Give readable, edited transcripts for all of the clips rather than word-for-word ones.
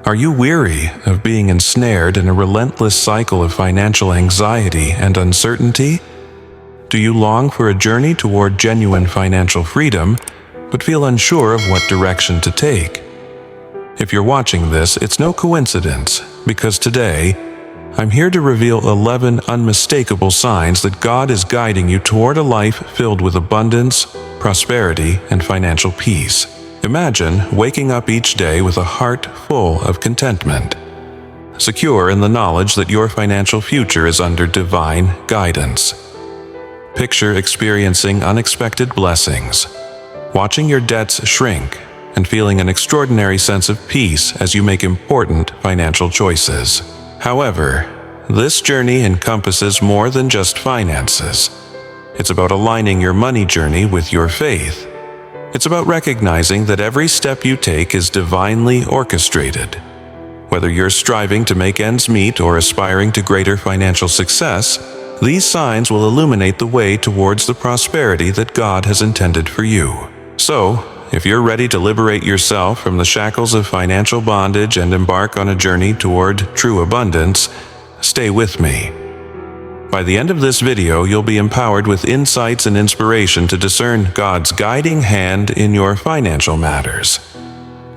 Are you weary of being ensnared in a relentless cycle of financial anxiety and uncertainty? Do you long for a journey toward genuine financial freedom, but feel unsure of what direction to take? If you're watching this, it's no coincidence, because today, I'm here to reveal 11 unmistakable signs that God is guiding you toward a life filled with abundance, prosperity, and financial peace. Imagine waking up each day with a heart full of contentment, secure in the knowledge that your financial future is under divine guidance. Picture experiencing unexpected blessings, watching your debts shrink, and feeling an extraordinary sense of peace as you make important financial choices. However, this journey encompasses more than just finances. It's about aligning your money journey with your faith. It's about recognizing that every step you take is divinely orchestrated. Whether you're striving to make ends meet or aspiring to greater financial success, these signs will illuminate the way towards the prosperity that God has intended for you. So, if you're ready to liberate yourself from the shackles of financial bondage and embark on a journey toward true abundance, stay with me. By the end of this video, you'll be empowered with insights and inspiration to discern God's guiding hand in your financial matters.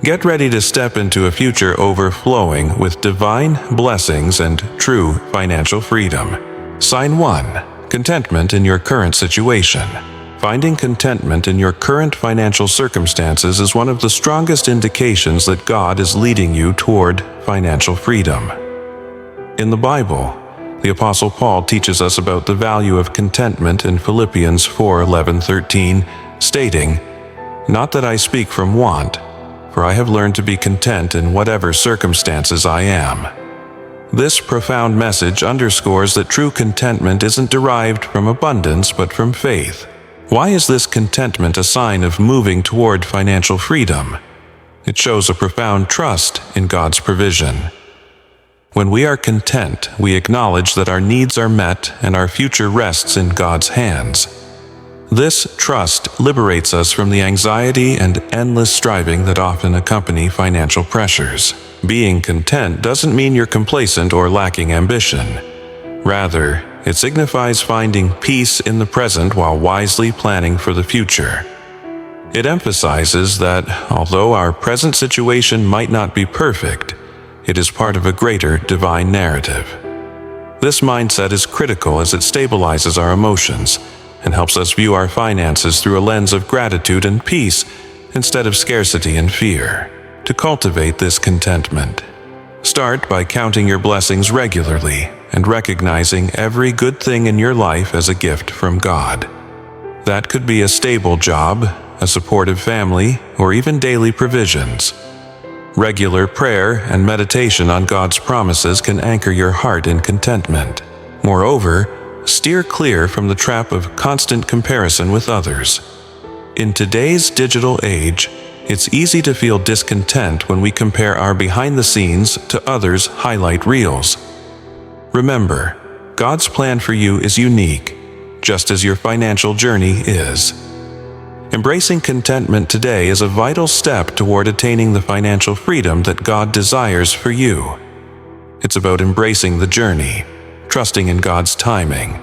Get ready to step into a future overflowing with divine blessings and true financial freedom. Sign 1. Contentment in your current situation. Finding contentment in your current financial circumstances is one of the strongest indications that God is leading you toward financial freedom. In the Bible, the Apostle Paul teaches us about the value of contentment in Philippians 4:11-13, stating, "Not that I speak from want, for I have learned to be content in whatever circumstances I am." This profound message underscores that true contentment isn't derived from abundance but from faith. Why is this contentment a sign of moving toward financial freedom? It shows a profound trust in God's provision. When we are content, we acknowledge that our needs are met and our future rests in God's hands. This trust liberates us from the anxiety and endless striving that often accompany financial pressures. Being content doesn't mean you're complacent or lacking ambition. Rather, it signifies finding peace in the present while wisely planning for the future. It emphasizes that, although our present situation might not be perfect, it is part of a greater divine narrative. This mindset is critical as it stabilizes our emotions and helps us view our finances through a lens of gratitude and peace instead of scarcity and fear. To cultivate this contentment, start by counting your blessings regularly and recognizing every good thing in your life as a gift from God. That could be a stable job, a supportive family, or even daily provisions. Regular prayer and meditation on God's promises can anchor your heart in contentment. Moreover, steer clear from the trap of constant comparison with others. In today's digital age, it's easy to feel discontent when we compare our behind-the-scenes to others' highlight reels. Remember, God's plan for you is unique, just as your financial journey is. Embracing contentment today is a vital step toward attaining the financial freedom that God desires for you. It's about embracing the journey, trusting in God's timing,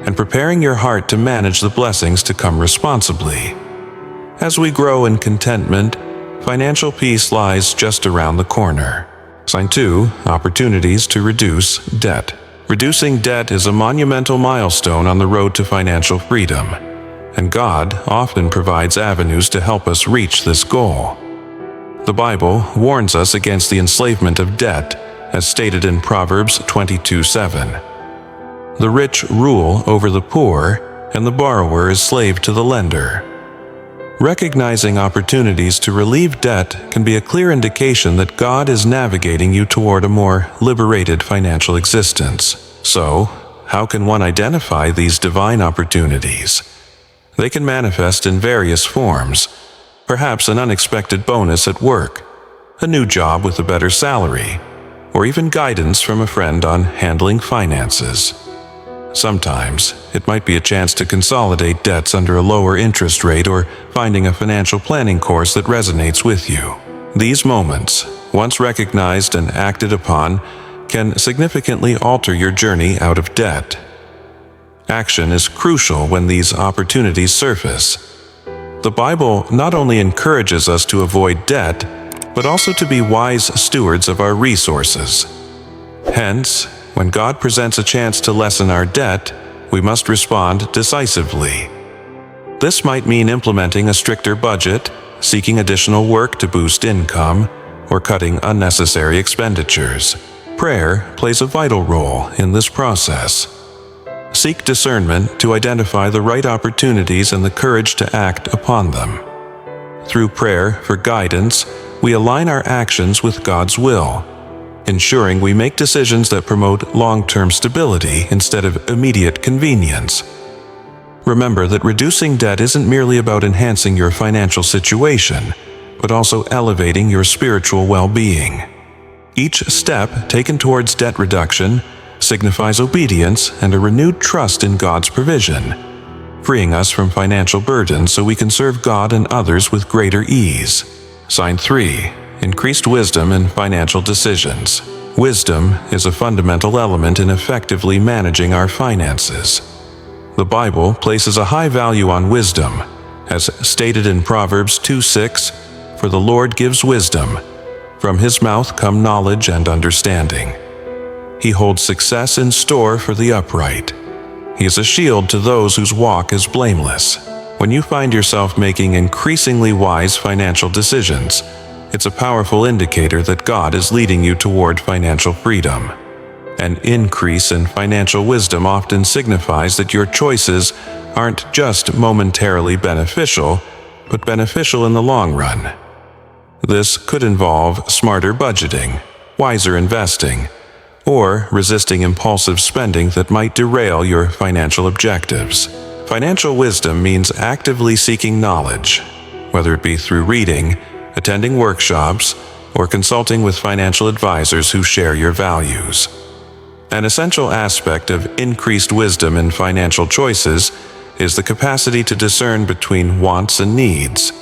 and preparing your heart to manage the blessings to come responsibly. As we grow in contentment, financial peace lies just around the corner. Sign 2. Opportunities to reduce debt. Reducing debt is a monumental milestone on the road to financial freedom, and God often provides avenues to help us reach this goal. The Bible warns us against the enslavement of debt, as stated in Proverbs 22:7. The rich rule over the poor, and the borrower is slave to the lender. Recognizing opportunities to relieve debt can be a clear indication that God is navigating you toward a more liberated financial existence. So, how can one identify these divine opportunities? They can manifest in various forms. Perhaps an unexpected bonus at work, a new job with a better salary, or even guidance from a friend on handling finances. Sometimes, it might be a chance to consolidate debts under a lower interest rate or finding a financial planning course that resonates with you. These moments, once recognized and acted upon, can significantly alter your journey out of debt. Action is crucial when these opportunities surface. The Bible not only encourages us to avoid debt, but also to be wise stewards of our resources. Hence, when God presents a chance to lessen our debt, we must respond decisively. This might mean implementing a stricter budget, seeking additional work to boost income, or cutting unnecessary expenditures. Prayer plays a vital role in this process. Seek discernment to identify the right opportunities and the courage to act upon them. Through prayer for guidance, we align our actions with God's will, ensuring we make decisions that promote long-term stability instead of immediate convenience. Remember that reducing debt isn't merely about enhancing your financial situation, but also elevating your spiritual well-being. Each step taken towards debt reduction signifies obedience and a renewed trust in God's provision, freeing us from financial burdens so we can serve God and others with greater ease. Sign 3. Increased wisdom in financial decisions. Wisdom is a fundamental element in effectively managing our finances. The Bible places a high value on wisdom, as stated in Proverbs 2:6, "For the Lord gives wisdom. From his mouth come knowledge and understanding. He holds success in store for the upright. He is a shield to those whose walk is blameless." When you find yourself making increasingly wise financial decisions, it's a powerful indicator that God is leading you toward financial freedom. An increase in financial wisdom often signifies that your choices aren't just momentarily beneficial, but beneficial in the long run. This could involve smarter budgeting, wiser investing, or resisting impulsive spending that might derail your financial objectives. Financial wisdom means actively seeking knowledge, whether it be through reading, attending workshops, or consulting with financial advisors who share your values. An essential aspect of increased wisdom in financial choices is the capacity to discern between wants and needs,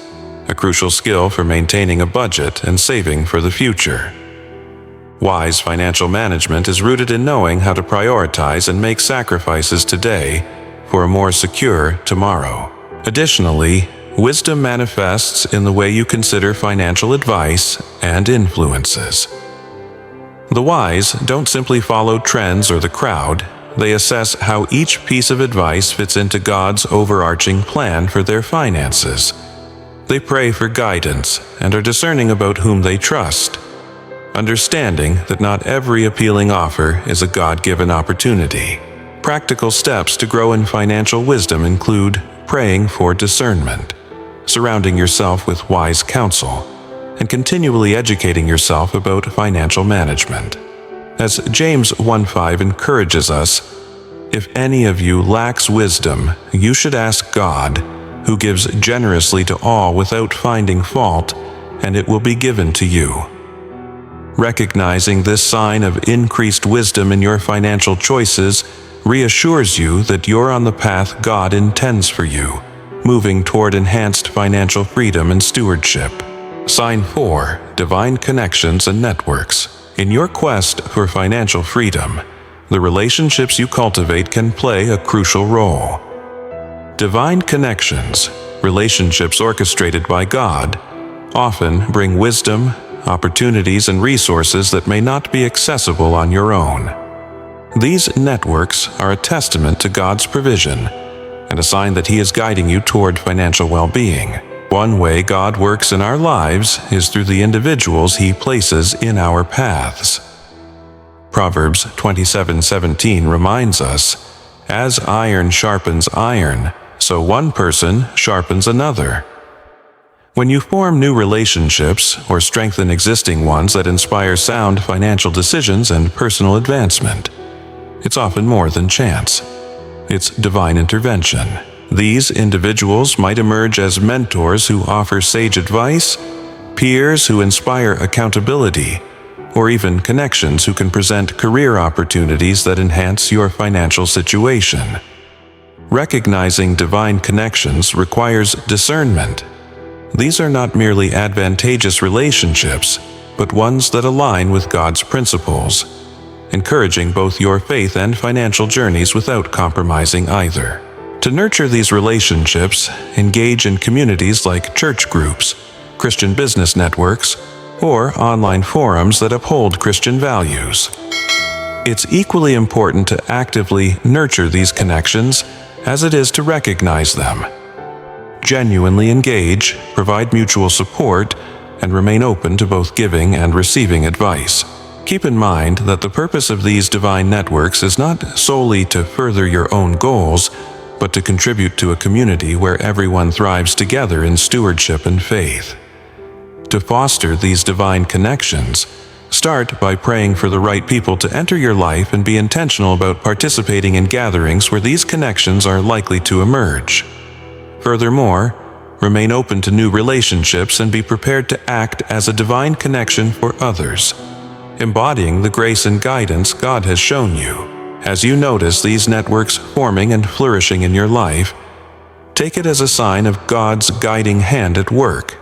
a crucial skill for maintaining a budget and saving for the future. Wise financial management is rooted in knowing how to prioritize and make sacrifices today for a more secure tomorrow. Additionally, wisdom manifests in the way you consider financial advice and influences. The wise don't simply follow trends or the crowd, they assess how each piece of advice fits into God's overarching plan for their finances. They pray for guidance and are discerning about whom they trust, understanding that not every appealing offer is a God-given opportunity. Practical steps to grow in financial wisdom include praying for discernment, surrounding yourself with wise counsel, and continually educating yourself about financial management. As James 1:5 encourages us, "If any of you lacks wisdom, you should ask God, who gives generously to all without finding fault, and it will be given to you." Recognizing this sign of increased wisdom in your financial choices reassures you that you're on the path God intends for you, moving toward enhanced financial freedom and stewardship. Sign 4. Divine connections and networks. In your quest for financial freedom, the relationships you cultivate can play a crucial role. Divine connections, relationships orchestrated by God, often bring wisdom, opportunities, and resources that may not be accessible on your own. These networks are a testament to God's provision and a sign that He is guiding you toward financial well-being. One way God works in our lives is through the individuals He places in our paths. Proverbs 27:17 reminds us, "As iron sharpens iron, so one person sharpens another." When you form new relationships or strengthen existing ones that inspire sound financial decisions and personal advancement, it's often more than chance. It's divine intervention. These individuals might emerge as mentors who offer sage advice, peers who inspire accountability, or even connections who can present career opportunities that enhance your financial situation. Recognizing divine connections requires discernment. These are not merely advantageous relationships, but ones that align with God's principles, encouraging both your faith and financial journeys without compromising either. To nurture these relationships, engage in communities like church groups, Christian business networks, or online forums that uphold Christian values. It's equally important to actively nurture these connections as it is to recognize them. Genuinely engage, provide mutual support, and remain open to both giving and receiving advice. Keep in mind that the purpose of these divine networks is not solely to further your own goals, but to contribute to a community where everyone thrives together in stewardship and faith. To foster these divine connections, start by praying for the right people to enter your life and be intentional about participating in gatherings where these connections are likely to emerge. Furthermore, remain open to new relationships and be prepared to act as a divine connection for others, embodying the grace and guidance God has shown you. As you notice these networks forming and flourishing in your life, take it as a sign of God's guiding hand at work,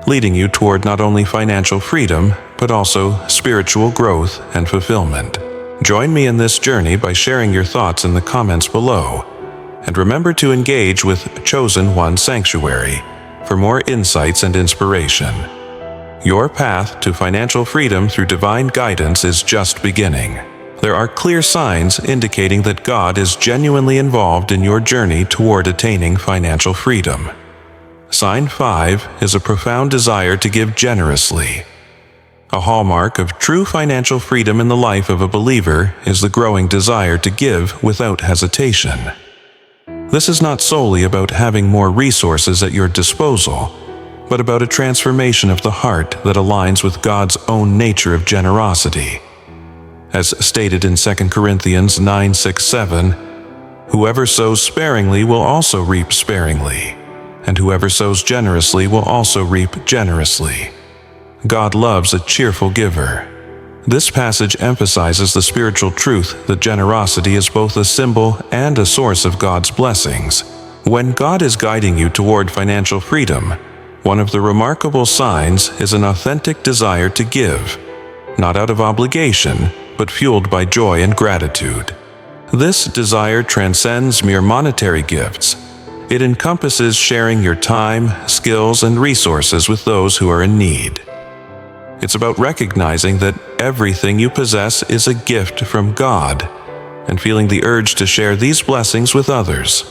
leading you toward not only financial freedom, but also spiritual growth and fulfillment. Join me in this journey by sharing your thoughts in the comments below, and remember to engage with Chosen One Sanctuary for more insights and inspiration. Your path to financial freedom through divine guidance is just beginning. There are clear signs indicating that God is genuinely involved in your journey toward attaining financial freedom. Sign 5 is a profound desire to give generously. A hallmark of true financial freedom in the life of a believer is the growing desire to give without hesitation. This is not solely about having more resources at your disposal, but about a transformation of the heart that aligns with God's own nature of generosity. As stated in 2 Corinthians 9:6-7, "Whoever sows sparingly will also reap sparingly, and whoever sows generously will also reap generously. God loves a cheerful giver." This passage emphasizes the spiritual truth that generosity is both a symbol and a source of God's blessings. When God is guiding you toward financial freedom, one of the remarkable signs is an authentic desire to give, not out of obligation, but fueled by joy and gratitude. This desire transcends mere monetary gifts. It encompasses sharing your time, skills, and resources with those who are in need. It's about recognizing that everything you possess is a gift from God, and feeling the urge to share these blessings with others.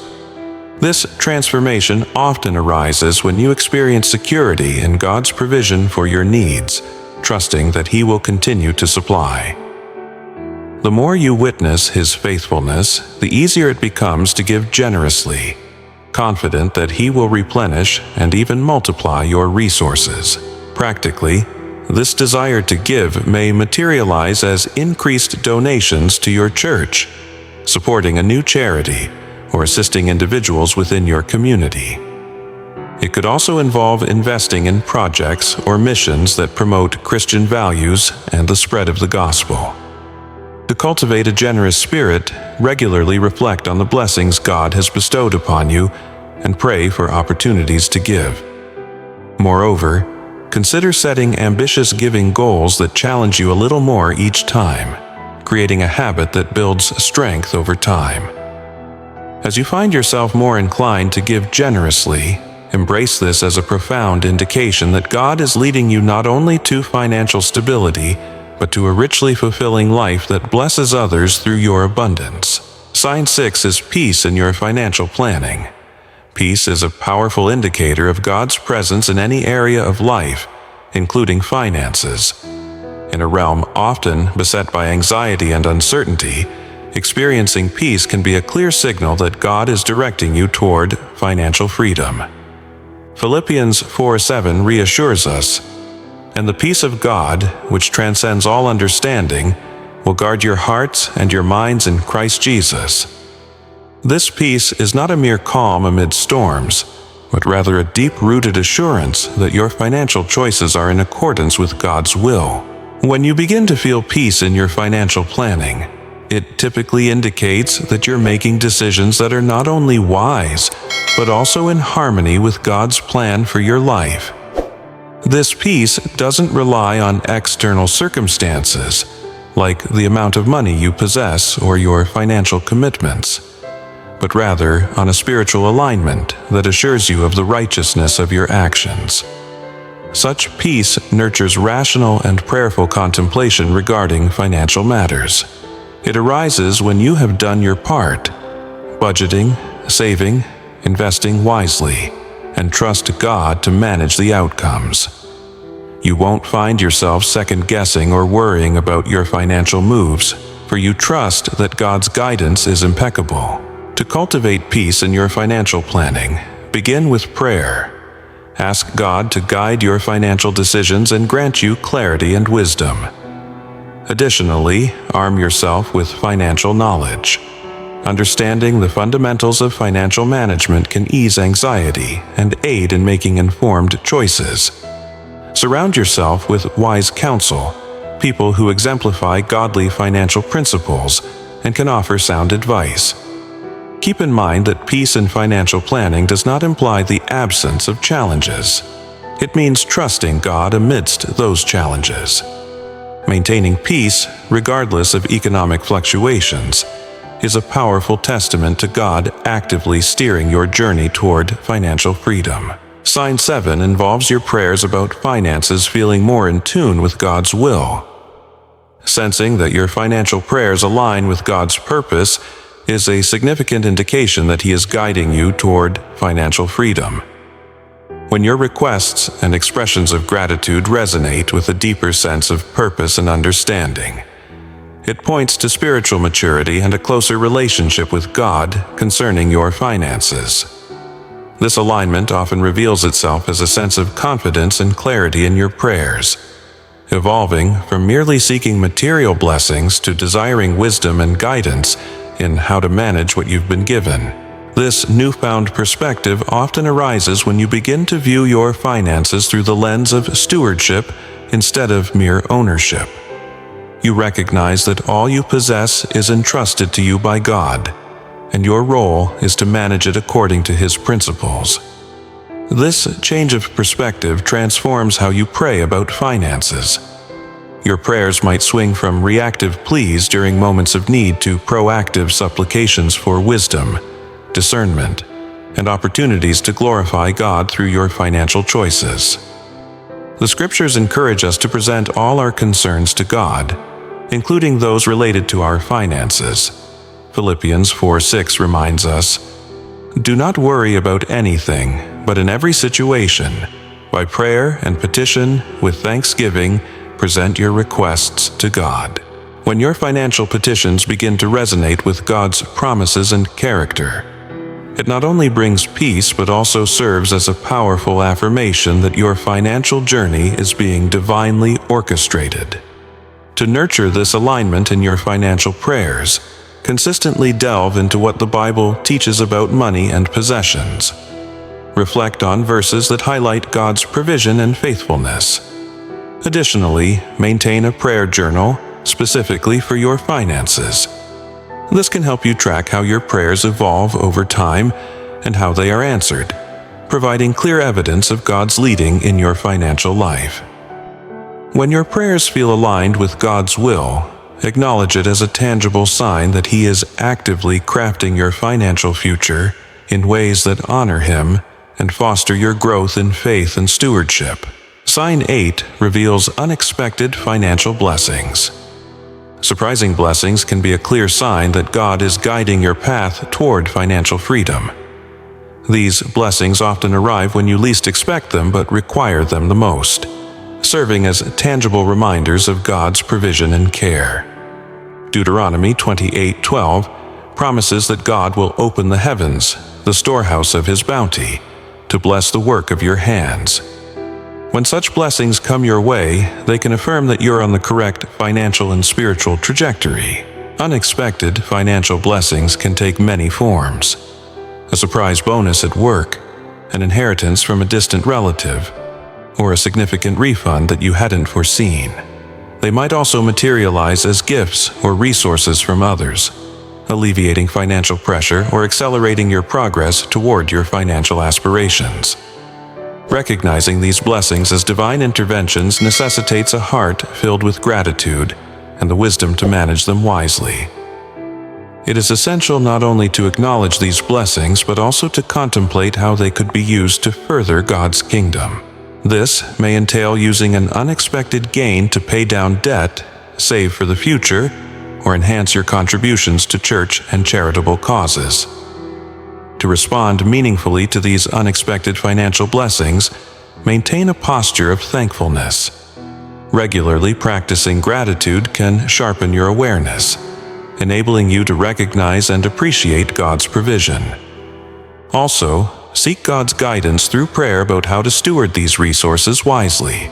This transformation often arises when you experience security in God's provision for your needs, trusting that He will continue to supply. The more you witness His faithfulness, the easier it becomes to give generously, confident that He will replenish and even multiply your resources. Practically, this desire to give may materialize as increased donations to your church, supporting a new charity, or assisting individuals within your community. It could also involve investing in projects or missions that promote Christian values and the spread of the gospel. To cultivate a generous spirit, regularly reflect on the blessings God has bestowed upon you and pray for opportunities to give. Moreover, consider setting ambitious giving goals that challenge you a little more each time, creating a habit that builds strength over time. As you find yourself more inclined to give generously, embrace this as a profound indication that God is leading you not only to financial stability, but to a richly fulfilling life that blesses others through your abundance. Sign 6 is peace in your financial planning. Peace is a powerful indicator of God's presence in any area of life, including finances. In a realm often beset by anxiety and uncertainty, experiencing peace can be a clear signal that God is directing you toward financial freedom. Philippians 4:7 reassures us, "And the peace of God, which transcends all understanding, will guard your hearts and your minds in Christ Jesus." This peace is not a mere calm amid storms, but rather a deep-rooted assurance that your financial choices are in accordance with God's will. When you begin to feel peace in your financial planning, it typically indicates that you're making decisions that are not only wise, but also in harmony with God's plan for your life. This peace doesn't rely on external circumstances, like the amount of money you possess or your financial commitments, but rather on a spiritual alignment that assures you of the righteousness of your actions. Such peace nurtures rational and prayerful contemplation regarding financial matters. It arises when you have done your part, budgeting, saving, investing wisely, and trust God to manage the outcomes. You won't find yourself second-guessing or worrying about your financial moves, for you trust that God's guidance is impeccable. To cultivate peace in your financial planning, begin with prayer. Ask God to guide your financial decisions and grant you clarity and wisdom. Additionally, arm yourself with financial knowledge. Understanding the fundamentals of financial management can ease anxiety and aid in making informed choices. Surround yourself with wise counsel, people who exemplify godly financial principles and can offer sound advice. Keep in mind that peace in financial planning does not imply the absence of challenges. It means trusting God amidst those challenges. Maintaining peace, regardless of economic fluctuations, is a powerful testament to God actively steering your journey toward financial freedom. Sign 7 involves your prayers about finances feeling more in tune with God's will. Sensing that your financial prayers align with God's purpose is a significant indication that He is guiding you toward financial freedom. When your requests and expressions of gratitude resonate with a deeper sense of purpose and understanding, it points to spiritual maturity and a closer relationship with God concerning your finances. This alignment often reveals itself as a sense of confidence and clarity in your prayers, evolving from merely seeking material blessings to desiring wisdom and guidance in how to manage what you've been given. This newfound perspective often arises when you begin to view your finances through the lens of stewardship instead of mere ownership. You recognize that all you possess is entrusted to you by God, and your role is to manage it according to His principles. This change of perspective transforms how you pray about finances. Your prayers might swing from reactive pleas during moments of need to proactive supplications for wisdom, discernment, and opportunities to glorify God through your financial choices. The Scriptures encourage us to present all our concerns to God, including those related to our finances. Philippians 4:6 reminds us, "Do not worry about anything, but in every situation, by prayer and petition, with thanksgiving, present your requests to God." When your financial petitions begin to resonate with God's promises and character, it not only brings peace but also serves as a powerful affirmation that your financial journey is being divinely orchestrated. To nurture this alignment in your financial prayers, consistently delve into what the Bible teaches about money and possessions. Reflect on verses that highlight God's provision and faithfulness. Additionally, maintain a prayer journal specifically for your finances. This can help you track how your prayers evolve over time and how they are answered, providing clear evidence of God's leading in your financial life. When your prayers feel aligned with God's will, acknowledge it as a tangible sign that He is actively crafting your financial future in ways that honor Him and foster your growth in faith and stewardship. Sign 8 reveals unexpected financial blessings. Surprising blessings can be a clear sign that God is guiding your path toward financial freedom. These blessings often arrive when you least expect them but require them the most, serving as tangible reminders of God's provision and care. Deuteronomy 28:12 promises that God will open the heavens, the storehouse of His bounty, to bless the work of your hands. When such blessings come your way, they can affirm that you're on the correct financial and spiritual trajectory. Unexpected financial blessings can take many forms: a surprise bonus at work, an inheritance from a distant relative, or a significant refund that you hadn't foreseen. They might also materialize as gifts or resources from others, alleviating financial pressure or accelerating your progress toward your financial aspirations. Recognizing these blessings as divine interventions necessitates a heart filled with gratitude and the wisdom to manage them wisely. It is essential not only to acknowledge these blessings, but also to contemplate how they could be used to further God's kingdom. This may entail using an unexpected gain to pay down debt, save for the future, or enhance your contributions to church and charitable causes. To respond meaningfully to these unexpected financial blessings, maintain a posture of thankfulness. Regularly practicing gratitude can sharpen your awareness, enabling you to recognize and appreciate God's provision. Also, seek God's guidance through prayer about how to steward these resources wisely.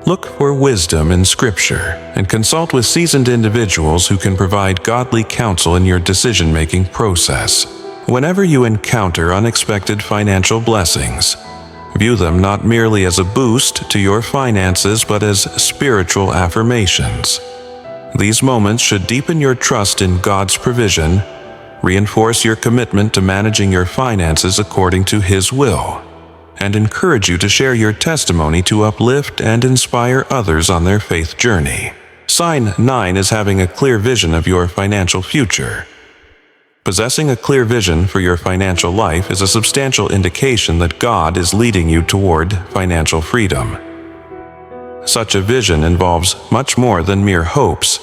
Look for wisdom in Scripture and consult with seasoned individuals who can provide godly counsel in your decision-making process. Whenever you encounter unexpected financial blessings, view them not merely as a boost to your finances but as spiritual affirmations. These moments should deepen your trust in God's provision, reinforce your commitment to managing your finances according to His will, and encourage you to share your testimony to uplift and inspire others on their faith journey. Sign 9 is having a clear vision of your financial future. Possessing a clear vision for your financial life is a substantial indication that God is leading you toward financial freedom. Such a vision involves much more than mere hopes.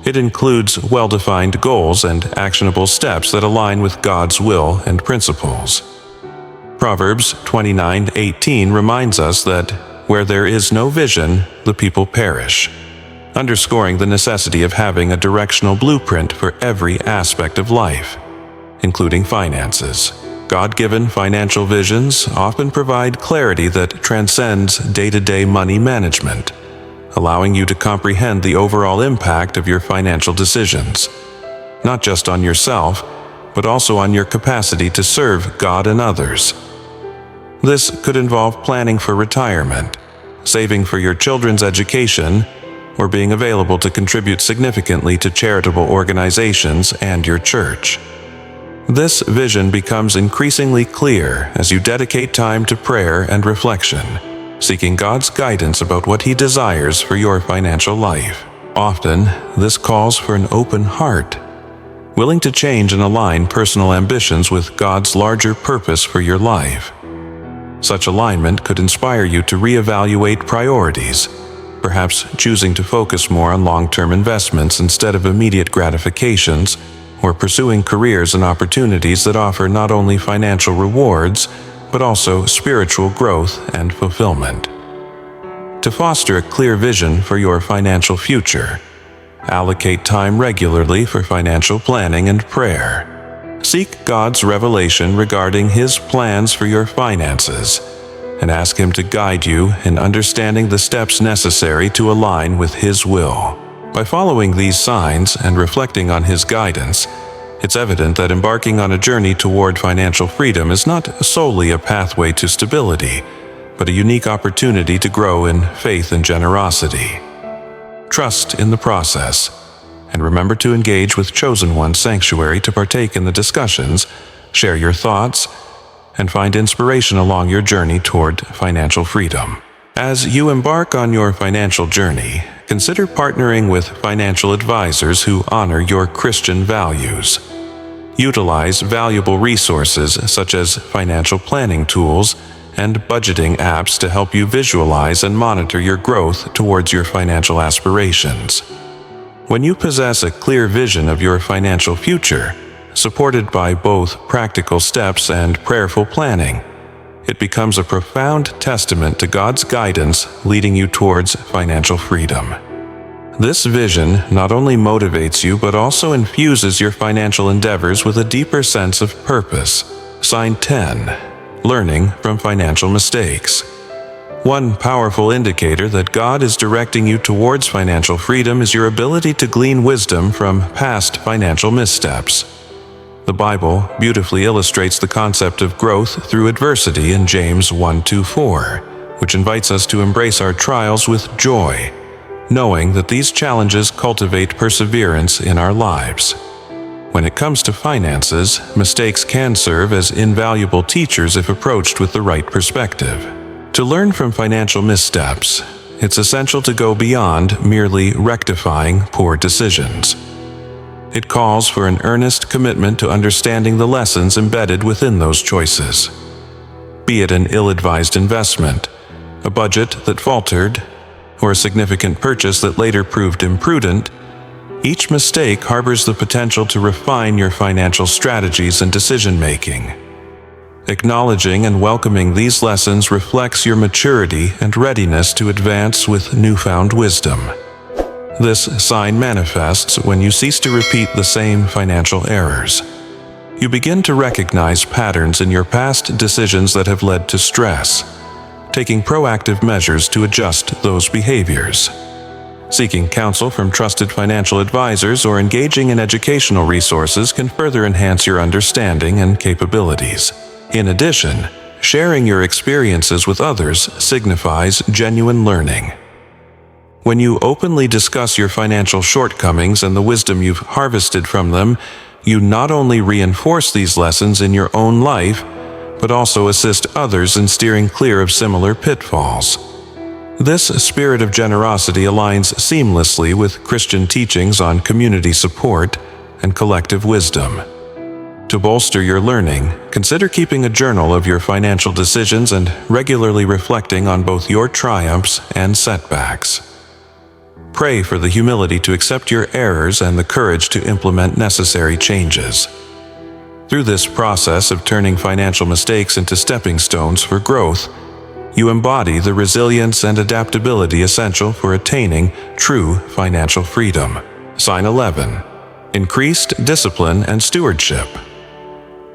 It includes well-defined goals and actionable steps that align with God's will and principles. Proverbs 29:18 reminds us that where there is no vision, the people perish, underscoring the necessity of having a directional blueprint for every aspect of life, including finances. God-given financial visions often provide clarity that transcends day-to-day money management, allowing you to comprehend the overall impact of your financial decisions, not just on yourself, but also on your capacity to serve God and others. This could involve planning for retirement, saving for your children's education, or being available to contribute significantly to charitable organizations and your church. This vision becomes increasingly clear as you dedicate time to prayer and reflection, seeking God's guidance about what He desires for your financial life. Often, this calls for an open heart, willing to change and align personal ambitions with God's larger purpose for your life. Such alignment could inspire you to reevaluate priorities, perhaps choosing to focus more on long-term investments instead of immediate gratifications, or pursuing careers and opportunities that offer not only financial rewards, but also spiritual growth and fulfillment. To foster a clear vision for your financial future, allocate time regularly for financial planning and prayer. Seek God's revelation regarding His plans for your finances, and ask Him to guide you in understanding the steps necessary to align with His will. By following these signs and reflecting on His guidance, it's evident that embarking on a journey toward financial freedom is not solely a pathway to stability, but a unique opportunity to grow in faith and generosity. Trust in the process, and remember to engage with Chosen One Sanctuary to partake in the discussions, share your thoughts, and find inspiration along your journey toward financial freedom. As you embark on your financial journey, consider partnering with financial advisors who honor your Christian values. Utilize valuable resources such as financial planning tools and budgeting apps to help you visualize and monitor your growth towards your financial aspirations. When you possess a clear vision of your financial future, supported by both practical steps and prayerful planning, it becomes a profound testament to God's guidance leading you towards financial freedom. This vision not only motivates you but also infuses your financial endeavors with a deeper sense of purpose. Sign 10. Learning from financial mistakes. One powerful indicator that God is directing you towards financial freedom is your ability to glean wisdom from past financial missteps. The Bible beautifully illustrates the concept of growth through adversity in James 1:2-4, which invites us to embrace our trials with joy, knowing that these challenges cultivate perseverance in our lives. When it comes to finances, mistakes can serve as invaluable teachers if approached with the right perspective. To learn from financial missteps, it's essential to go beyond merely rectifying poor decisions. It calls for an earnest commitment to understanding the lessons embedded within those choices. Be it an ill-advised investment, a budget that faltered, or a significant purchase that later proved imprudent, each mistake harbors the potential to refine your financial strategies and decision-making. Acknowledging and welcoming these lessons reflects your maturity and readiness to advance with newfound wisdom. This sign manifests when you cease to repeat the same financial errors. You begin to recognize patterns in your past decisions that have led to stress, taking proactive measures to adjust those behaviors. Seeking counsel from trusted financial advisors or engaging in educational resources can further enhance your understanding and capabilities. In addition, sharing your experiences with others signifies genuine learning. When you openly discuss your financial shortcomings and the wisdom you've harvested from them, you not only reinforce these lessons in your own life, but also assist others in steering clear of similar pitfalls. This spirit of generosity aligns seamlessly with Christian teachings on community support and collective wisdom. To bolster your learning, consider keeping a journal of your financial decisions and regularly reflecting on both your triumphs and setbacks. Pray for the humility to accept your errors and the courage to implement necessary changes. Through this process of turning financial mistakes into stepping stones for growth, you embody the resilience and adaptability essential for attaining true financial freedom. Sign 11. Increased discipline and stewardship.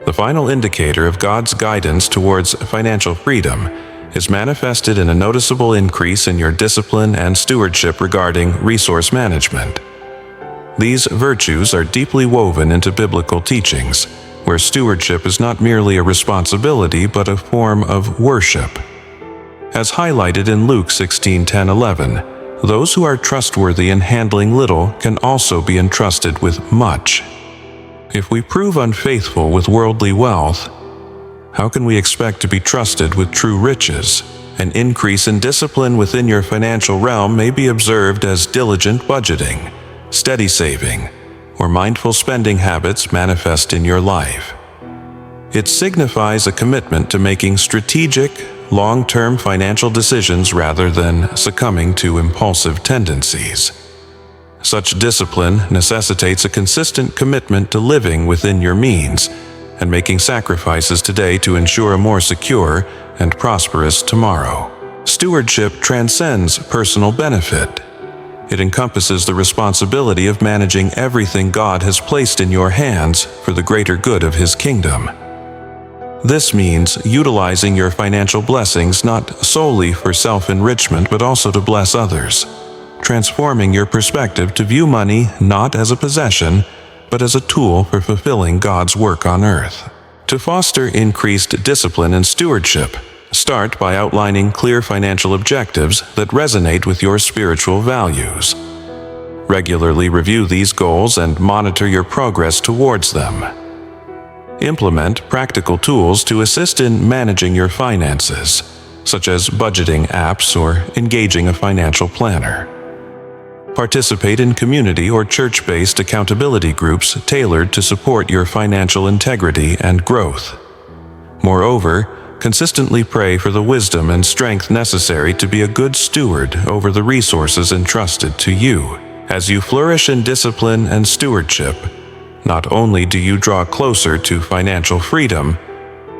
The final indicator of God's guidance towards financial freedom is manifested in a noticeable increase in your discipline and stewardship regarding resource management. These virtues are deeply woven into biblical teachings, where stewardship is not merely a responsibility but a form of worship. As highlighted in Luke 16:10-11, those who are trustworthy in handling little can also be entrusted with much. If we prove unfaithful with worldly wealth, how can we expect to be trusted with true riches? An increase in discipline within your financial realm may be observed as diligent budgeting, steady saving, or mindful spending habits manifest in your life. It signifies a commitment to making strategic, long-term financial decisions rather than succumbing to impulsive tendencies. Such discipline necessitates a consistent commitment to living within your means and making sacrifices today to ensure a more secure and prosperous tomorrow. Stewardship transcends personal benefit. It encompasses the responsibility of managing everything God has placed in your hands for the greater good of His kingdom. This means utilizing your financial blessings not solely for self-enrichment but also to bless others, transforming your perspective to view money not as a possession but as a tool for fulfilling God's work on earth. To foster increased discipline and stewardship, start by outlining clear financial objectives that resonate with your spiritual values. Regularly review these goals and monitor your progress towards them. Implement practical tools to assist in managing your finances, such as budgeting apps or engaging a financial planner. Participate in community or church-based accountability groups tailored to support your financial integrity and growth. Moreover, consistently pray for the wisdom and strength necessary to be a good steward over the resources entrusted to you. As you flourish in discipline and stewardship, not only do you draw closer to financial freedom,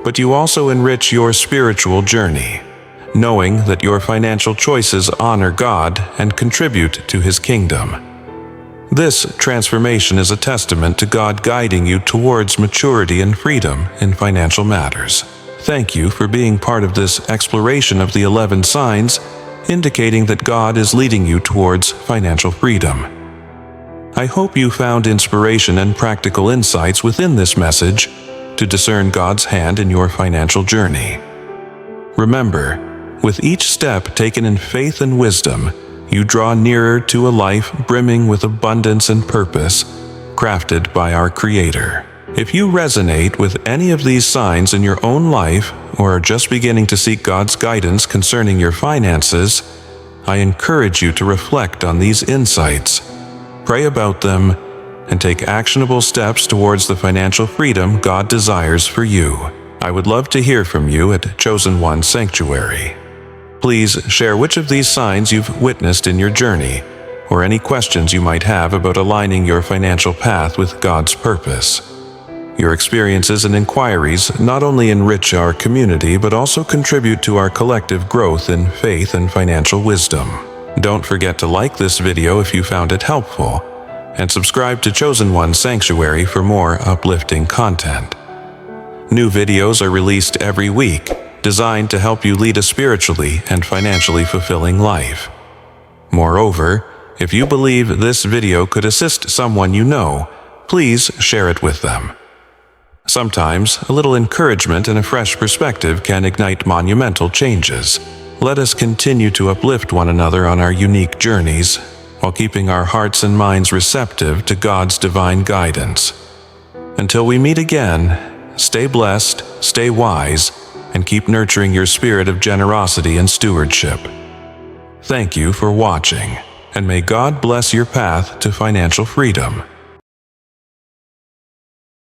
but you also enrich your spiritual journey, knowing that your financial choices honor God and contribute to His kingdom. This transformation is a testament to God guiding you towards maturity and freedom in financial matters. Thank you for being part of this exploration of the 11 signs, indicating that God is leading you towards financial freedom. I hope you found inspiration and practical insights within this message to discern God's hand in your financial journey. Remember, with each step taken in faith and wisdom, you draw nearer to a life brimming with abundance and purpose, crafted by our Creator. If you resonate with any of these signs in your own life or are just beginning to seek God's guidance concerning your finances, I encourage you to reflect on these insights, pray about them, and take actionable steps towards the financial freedom God desires for you. I would love to hear from you at Chosen One Sanctuary. Please share which of these signs you've witnessed in your journey, or any questions you might have about aligning your financial path with God's purpose. Your experiences and inquiries not only enrich our community but also contribute to our collective growth in faith and financial wisdom. Don't forget to like this video if you found it helpful, and subscribe to Chosen One Sanctuary for more uplifting content. New videos are released every week, designed to help you lead a spiritually and financially fulfilling life. Moreover, if you believe this video could assist someone you know, please share it with them. Sometimes, a little encouragement and a fresh perspective can ignite monumental changes. Let us continue to uplift one another on our unique journeys, while keeping our hearts and minds receptive to God's divine guidance. Until we meet again, stay blessed, stay wise, and keep nurturing your spirit of generosity and stewardship. Thank you for watching, and may God bless your path to financial freedom.